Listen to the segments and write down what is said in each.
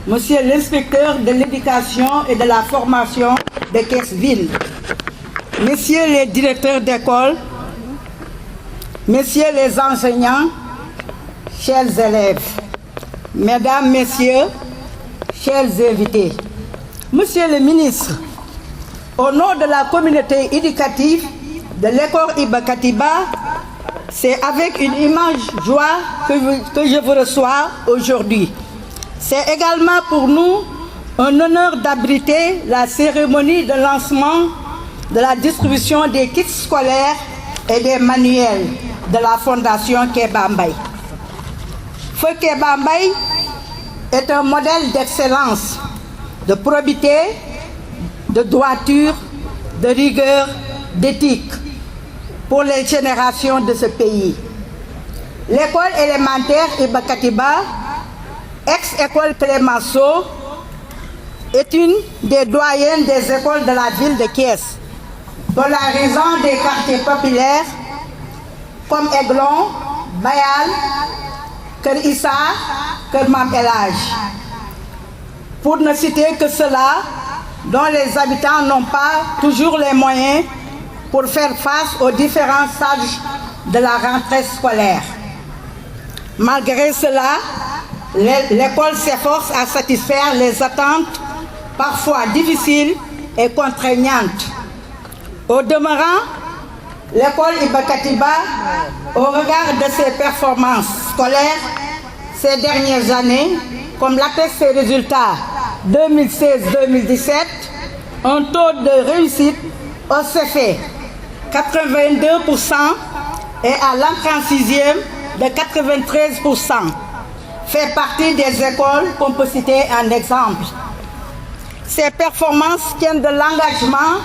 Monsieur l'inspecteur de l'éducation et de la formation de Thiès-Ville, Messieurs les directeurs d'école, Messieurs les enseignants, chers élèves, Mesdames, Messieurs, chers invités, Monsieur le ministre, au nom de la communauté éducative de l'école Iba Katiba, c'est avec une immense joie que je vous reçois aujourd'hui. C'est également pour nous un honneur d'abriter la cérémonie de lancement de la distribution des kits scolaires et des manuels de la Fondation Kéba Mbaye. Feu Kéba Mbaye est un modèle d'excellence, de probité, de droiture, de rigueur, d'éthique pour les générations de ce pays. L'école élémentaire Iba Katiba, ex-école Clémenceau, est une des doyennes des écoles de la ville de Thiès, polarisant des quartiers populaires comme Aiglon, Bayal, Kër Issa, Kër Mam El Hadj. Pour ne citer que cela, dont les habitants n'ont pas toujours les moyens pour faire face aux différents stages de la rentrée scolaire. Malgré cela, l'école s'efforce à satisfaire les attentes parfois difficiles et contraignantes. Au demeurant, l'école Iba Katiba, au regard de ses performances scolaires ces dernières années, comme l'attestent ses résultats 2016-2017, un taux de réussite au CFE 82% et à l'entrée en sixième de 93%, fait partie des écoles qu'on peut citer en exemple. Ces performances tiennent de l'engagement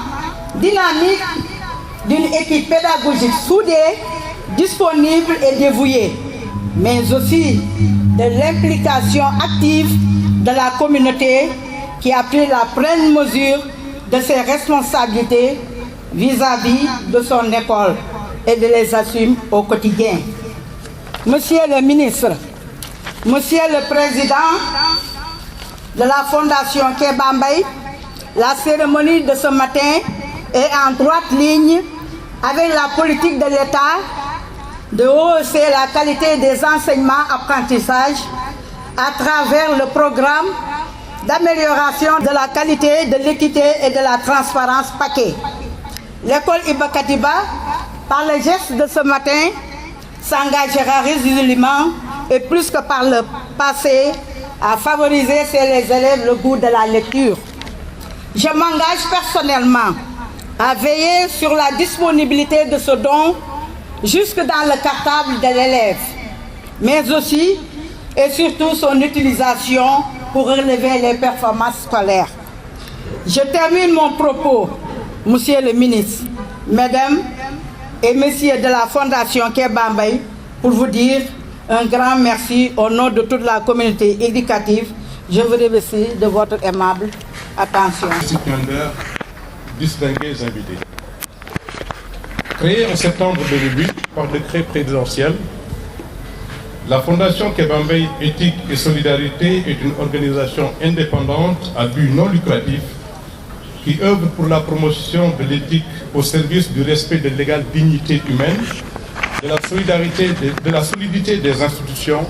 dynamique d'une équipe pédagogique soudée, disponible et dévouée, mais aussi de l'implication active de la communauté qui a pris la pleine mesure de ses responsabilités vis-à-vis de son école et de les assume au quotidien. Monsieur le ministre, Monsieur le Président de la Fondation Kéba Mbaye, la cérémonie de ce matin est en droite ligne avec la politique de l'État de hausser la qualité des enseignements-apprentissages à travers le programme d'amélioration de la qualité, de l'équité et de la transparence PAQUET. L'école Iba Katiba, par le geste de ce matin, s'engagera résolument et plus que par le passé à favoriser chez les élèves le goût de la lecture. Je m'engage personnellement à veiller sur la disponibilité de ce don jusque dans le cartable de l'élève, mais aussi et surtout son utilisation pour relever les performances scolaires. Je termine mon propos, Monsieur le ministre, Mesdames et Messieurs de la Fondation Kéba Mbaye, pour vous dire un grand merci au nom de toute la communauté éducative. Je vous remercie de votre aimable attention. Distingués invités. Créée en septembre 2008 par décret présidentiel, la Fondation Kéba Mbaye Éthique et Solidarité est une organisation indépendante à but non lucratif qui œuvre pour la promotion de l'éthique au service du respect de l'égale dignité humaine, de la solidarité, de la solidité des institutions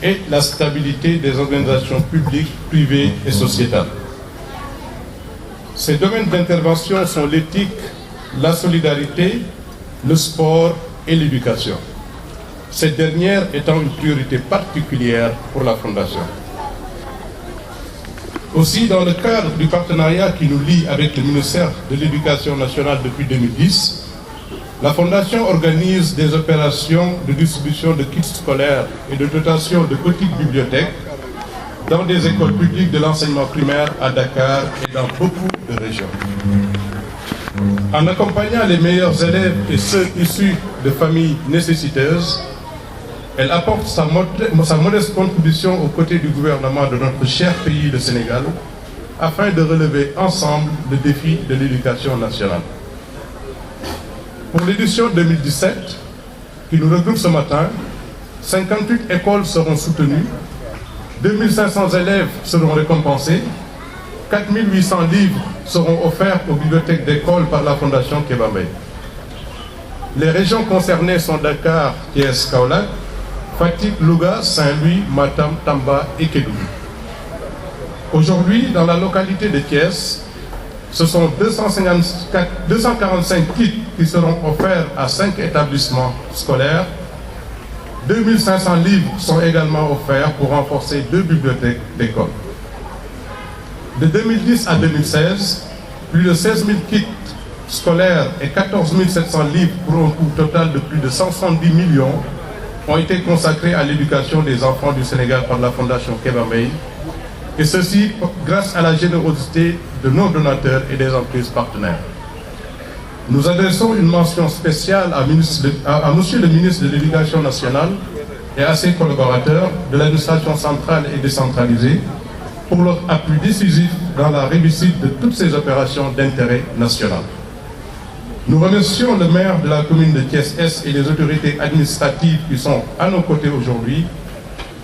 et la stabilité des organisations publiques, privées et sociétales. Ces domaines d'intervention sont l'éthique, la solidarité, le sport et l'éducation. Cette dernière étant une priorité particulière pour la Fondation. Aussi, dans le cadre du partenariat qui nous lie avec le ministère de l'Éducation nationale depuis 2010, la Fondation organise des opérations de distribution de kits scolaires et de dotation de petites bibliothèques dans des écoles publiques de l'enseignement primaire à Dakar et dans beaucoup de régions. En accompagnant les meilleurs élèves et ceux issus de familles nécessiteuses, elle apporte sa modeste contribution aux côtés du gouvernement de notre cher pays, le Sénégal, afin de relever ensemble le défi de l'éducation nationale. Pour l'édition 2017, qui nous regroupe ce matin, 58 écoles seront soutenues 2500 élèves seront récompensés, 4800 livres seront offerts aux bibliothèques d'école par la Fondation Kéba Mbaye. Les régions concernées sont Dakar, Thiès, Kaolack, Fatick, Louga, Saint-Louis, Matam, Tamba et Kédougou. Aujourd'hui, dans la localité de Thiès, ce sont 245 kits qui seront offerts à 5 établissements scolaires. 2500 livres sont également offerts pour renforcer 2 bibliothèques d'école. De 2010 à 2016, plus de 16 000 kits scolaires et 14 700 livres pour un coût total de plus de 170 millions ont été consacrés à l'éducation des enfants du Sénégal par la Fondation Kéba Mbaye, et ceci grâce à la générosité de nos donateurs et des entreprises partenaires. Nous adressons une mention spéciale à Monsieur le ministre de l'Éducation nationale et à ses collaborateurs de l'administration centrale et décentralisée pour leur appui décisif dans la réussite de toutes ces opérations d'intérêt national. Nous remercions le maire de la commune de Thiès-Est et les autorités administratives qui sont à nos côtés aujourd'hui.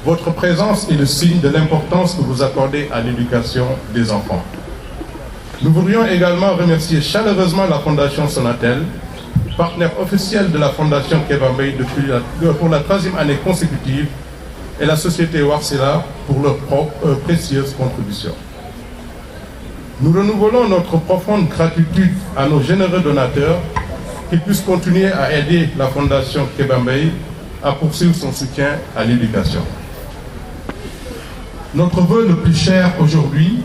Votre présence est le signe de l'importance que vous accordez à l'éducation des enfants. Nous voudrions également remercier chaleureusement la Fondation Sonatel, partenaire officiel de la Fondation Kéba Mbaye pour la 3e année consécutive, et la société Warsila pour leur précieuse contribution. Nous renouvelons notre profonde gratitude à nos généreux donateurs qui puissent continuer à aider la Fondation Kéba Mbaye à poursuivre son soutien à l'éducation. Notre vœu le plus cher aujourd'hui,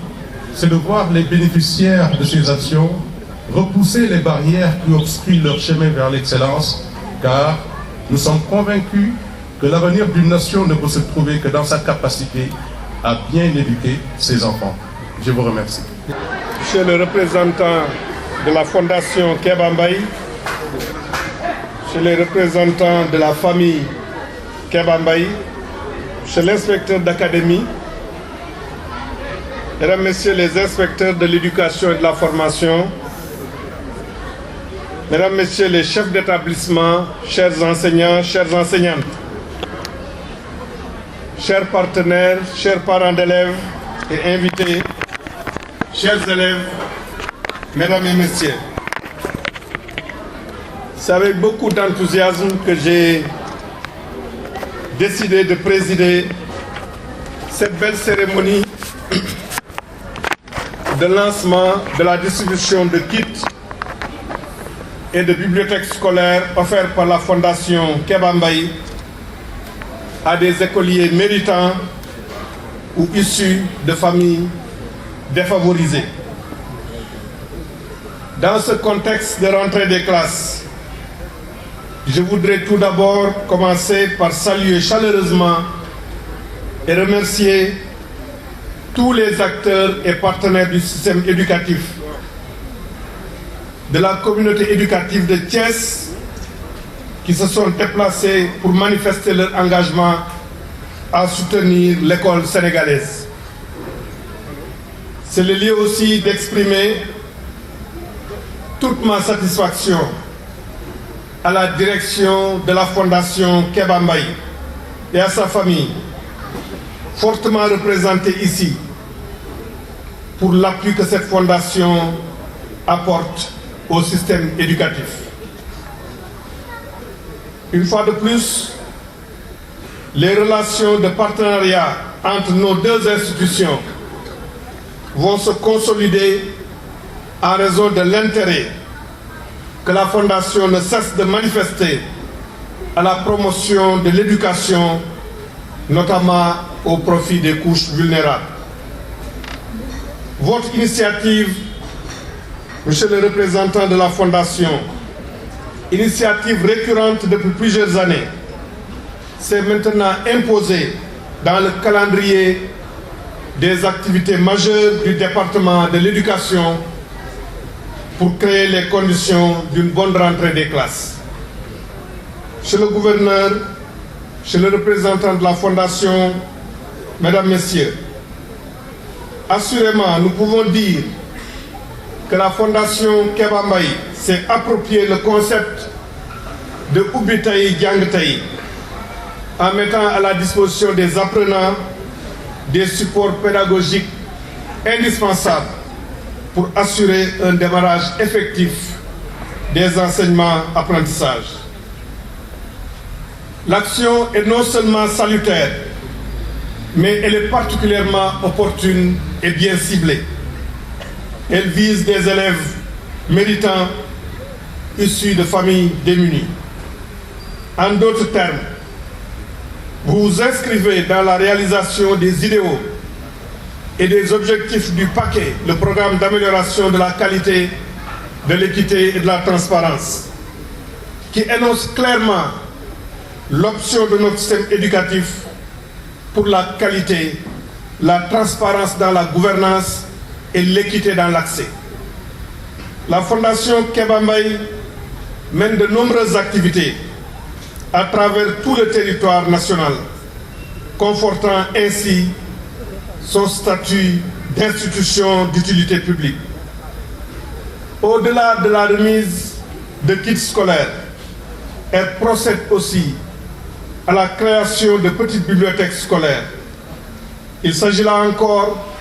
c'est de voir les bénéficiaires de ces actions repousser les barrières qui obstruent leur chemin vers l'excellence, car nous sommes convaincus que l'avenir d'une nation ne peut se trouver que dans sa capacité à bien éduquer ses enfants. Je vous remercie. Monsieur le représentant de la Fondation Kéba Mbaye, Monsieur les représentants de la famille Kéba Mbaye, Monsieur l'inspecteur d'académie, Mesdames, Messieurs les inspecteurs de l'éducation et de la formation, Mesdames, Messieurs les chefs d'établissement, chers enseignants, chères enseignantes, chers partenaires, chers parents d'élèves et invités, chers élèves, Mesdames et Messieurs, c'est avec beaucoup d'enthousiasme que j'ai décidé de présider cette belle cérémonie de lancement de la distribution de kits et de bibliothèques scolaires offerts par la Fondation Kéba Mbaye à des écoliers méritants ou issus de familles défavorisées. Dans ce contexte de rentrée des classes, je voudrais tout d'abord commencer par saluer chaleureusement et remercier tous les acteurs et partenaires du système éducatif, de la communauté éducative de Thiès, qui se sont déplacés pour manifester leur engagement à soutenir l'école sénégalaise. C'est le lieu aussi d'exprimer toute ma satisfaction à la direction de la Fondation Kéba Mbaye et à sa famille, fortement représentée ici, pour l'appui que cette fondation apporte au système éducatif. Une fois de plus, les relations de partenariat entre nos deux institutions vont se consolider en raison de l'intérêt que la Fondation ne cesse de manifester à la promotion de l'éducation, notamment au profit des couches vulnérables. Votre initiative, Monsieur le représentant de la Fondation, initiative récurrente depuis plusieurs années, s'est maintenant imposée dans le calendrier des activités majeures du département de l'éducation pour créer les conditions d'une bonne rentrée des classes. Monsieur le gouverneur, Monsieur le représentant de la Fondation, Mesdames, Messieurs, assurément, nous pouvons dire que la Fondation Kéba Mbaye s'est approprié le concept de Ubbi Tay Jàng Tay en mettant à la disposition des apprenants des supports pédagogiques indispensables pour assurer un démarrage effectif des enseignements-apprentissages. L'action est non seulement salutaire, mais elle est particulièrement opportune et bien ciblée. Elle vise des élèves méritants issus de familles démunies. En d'autres termes, vous vous inscrivez dans la réalisation des idéaux et des objectifs du paquet, le programme d'amélioration de la qualité, de l'équité et de la transparence, qui énonce clairement l'option de notre système éducatif pour la qualité, la transparence dans la gouvernance et l'équité dans l'accès. La Fondation Kéba Mbaye mène de nombreuses activités à travers tout le territoire national, confortant ainsi son statut d'institution d'utilité publique. Au-delà de la remise de kits scolaires, elle procède aussi à la création de petites bibliothèques scolaires. Il s'agit là encore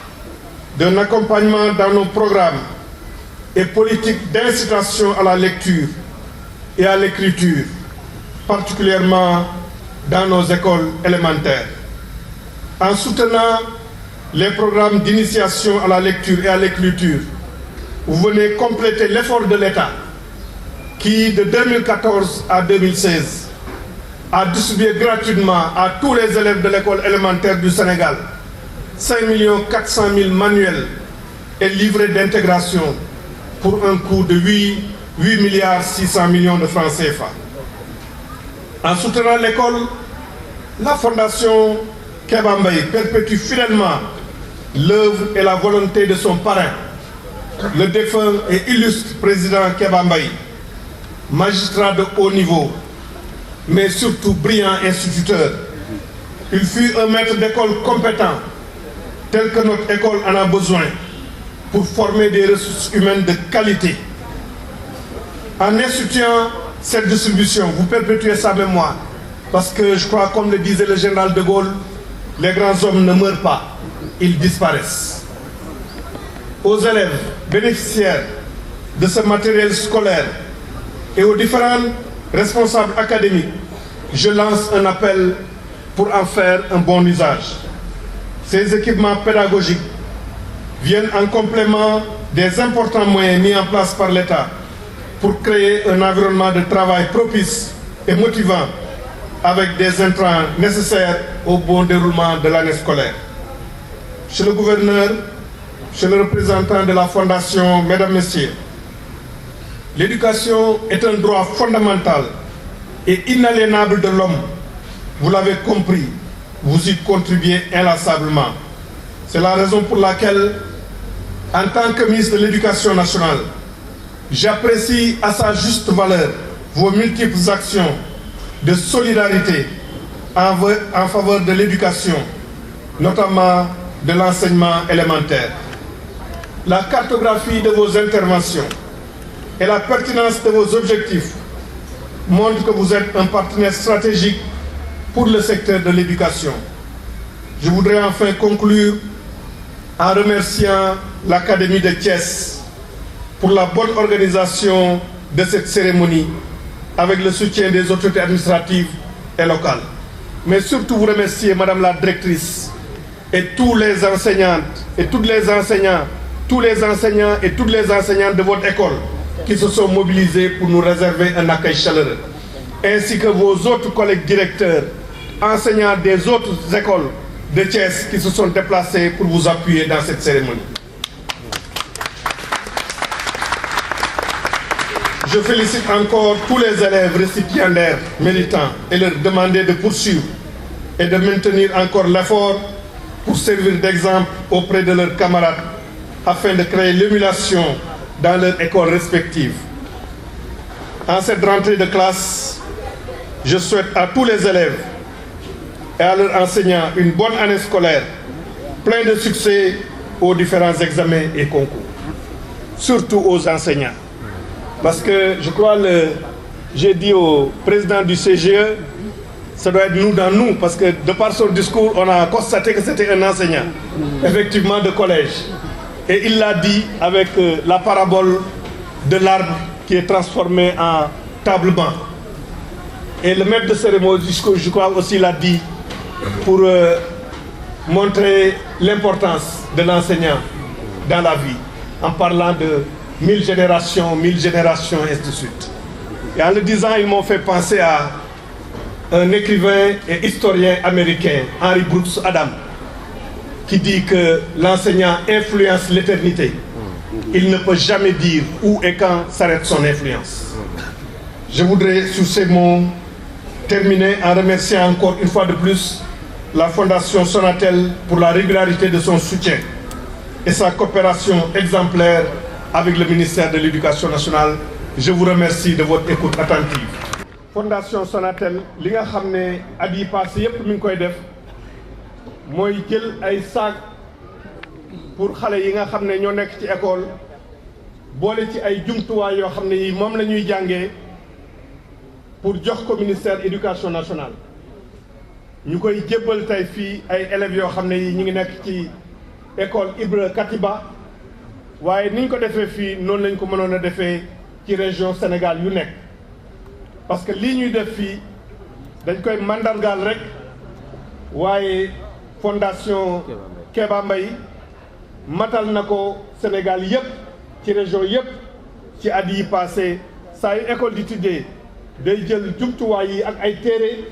d'un accompagnement dans nos programmes et politiques d'incitation à la lecture et à l'écriture, particulièrement dans nos écoles élémentaires. En soutenant les programmes d'initiation à la lecture et à l'écriture, vous venez compléter l'effort de l'État qui, de 2014 à 2016, a distribué gratuitement à tous les élèves de l'école élémentaire du Sénégal 5 400 000 manuels et livrets d'intégration pour un coût de 8 600 millions de francs CFA. En soutenant l'école, la Fondation Kéba Mbaye perpétue fidèlement l'œuvre et la volonté de son parrain, le défunt et illustre président Kéba Mbaye, magistrat de haut niveau, mais surtout brillant instituteur. Il fut un maître d'école compétent, tel que notre école en a besoin, pour former des ressources humaines de qualité. En instituant cette distribution, vous perpétuez sa mémoire, parce que je crois, comme le disait le général de Gaulle, les grands hommes ne meurent pas, ils disparaissent. Aux élèves bénéficiaires de ce matériel scolaire et aux différents responsables académiques, je lance un appel pour en faire un bon usage. Ces équipements pédagogiques viennent en complément des importants moyens mis en place par l'État pour créer un environnement de travail propice et motivant avec des intrants nécessaires au bon déroulement de l'année scolaire. Monsieur le gouverneur, monsieur le représentant de la Fondation, mesdames, messieurs, l'éducation est un droit fondamental et inaliénable de l'homme. Vous l'avez compris, vous y contribuez inlassablement. C'est la raison pour laquelle, en tant que ministre de l'Éducation nationale, j'apprécie à sa juste valeur vos multiples actions de solidarité en faveur de l'éducation, notamment de l'enseignement élémentaire. La cartographie de vos interventions et la pertinence de vos objectifs montrent que vous êtes un partenaire stratégique pour le secteur de l'éducation. Je voudrais enfin conclure en remerciant l'Académie de Thiès pour la bonne organisation de cette cérémonie avec le soutien des autorités administratives et locales. Mais surtout vous remercier Madame la Directrice et tous les enseignantes et tous les enseignants, tous les enseignants et toutes les enseignantes de votre école qui se sont mobilisés pour nous réserver un accueil chaleureux, ainsi que vos autres collègues directeurs, enseignants des autres écoles de Thiès qui se sont déplacés pour vous appuyer dans cette cérémonie. Je félicite encore tous les élèves récipiendaires méritants et leur demander de poursuivre et de maintenir encore l'effort pour servir d'exemple auprès de leurs camarades afin de créer l'émulation dans leurs écoles respectives. En cette rentrée de classe, je souhaite à tous les élèves et à leurs enseignants une bonne année scolaire, plein de succès aux différents examens et concours. Surtout aux enseignants. Parce que je crois, j'ai dit au président du CGE ça doit être nous dans nous, parce que de par son discours, on a constaté que c'était un enseignant, effectivement, de collège. Et il l'a dit avec la parabole de l'arbre qui est transformé en table-banc. Et le maître de cérémonie, je crois aussi, l'a dit pour montrer l'importance de l'enseignant dans la vie, en parlant de 1000 générations, et ainsi de suite. Et en le disant, ils m'ont fait penser à un écrivain et historien américain, Henry Brooks Adams, qui dit que l'enseignant influence l'éternité. Il ne peut jamais dire où et quand s'arrête son influence. Je voudrais, sur ces mots, terminer en remerciant encore une fois de plus la Fondation Sonatel pour la régularité de son soutien et sa coopération exemplaire avec le ministère de l'Éducation nationale. Je vous remercie de votre écoute attentive. Fondation Sonatel li nga xam ne at yi passé yépp mi ngi koy def mooy jël ay sac pour xale yi nga xam ne ñoo nekk ci école boole ci ay jumtuwaay yoo xam ne yi moom la ñuy jàngee pour jox ko ministère éducation nationale ñu koy jébbal tey fii ay élèves yoo xam ne yi ñu ngi nekk ci école Ibra Katiba waaye ni ñu ko defee fii noonu lañ ko mënoon a defee ci région Sénégal yu nekk parce que lii ñuy def fii dañ koy mandargaal rek waaye fondation Kéba Mbaye matal na ko Sénégal yépp ci région yépp ci at yi passé saa yu école di tuddee day jël jumtuwaay yi ak ay téere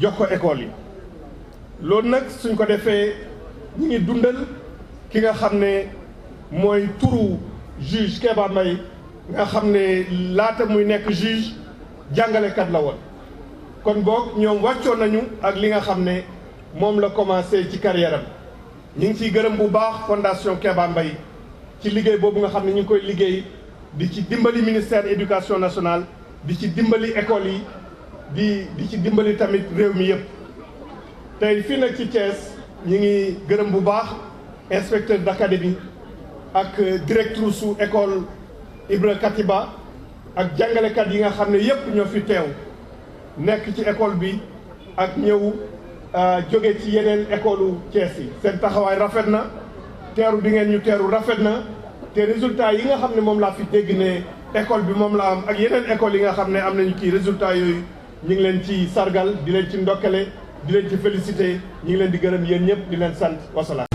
jox ko école yi loolu nag suñ ko defee ñu ngi dundal ki nga xam ne mooy turu juge Kéba Mbaye nga xam ne laata muy nekk juge jàngalekat la woon kon boog ñoom wàccoon nañu ak li nga xam ne moom la commencé ci carrière am ñu ngi ciy gërëm bu baax fondation Kéba Mbaye ci liggéey boobu nga xam ne ñu ngi koy liggéey di ci dimbali ministère éducation nationale di ci dimbali école yi di ci dimbali tamit réew mi yépp tey fii nag ci Thiès ñu ngi gërëm bu baax inspecteur d'académie ak directrice su école Ibra Katiba ak jàngalekat yi nga xam ne yépp ñoo fi teew nekk ci école bi ak ñëw jóge ci yeneen école Thiès yi seen taxawaay rafet na teeru bi ngeen ñu teeru rafet na te résultat yi nga xam ne moom laa fi dégg ne école bi moom la am ak yeneen école yi nga xam ne am nañu kii résultat yooyu ñu ngi leen ci sargal di leen ci ndokkale di leen ci félicité ñu ngi leen di gërëm yéen ñëpp di leen sant wasalaam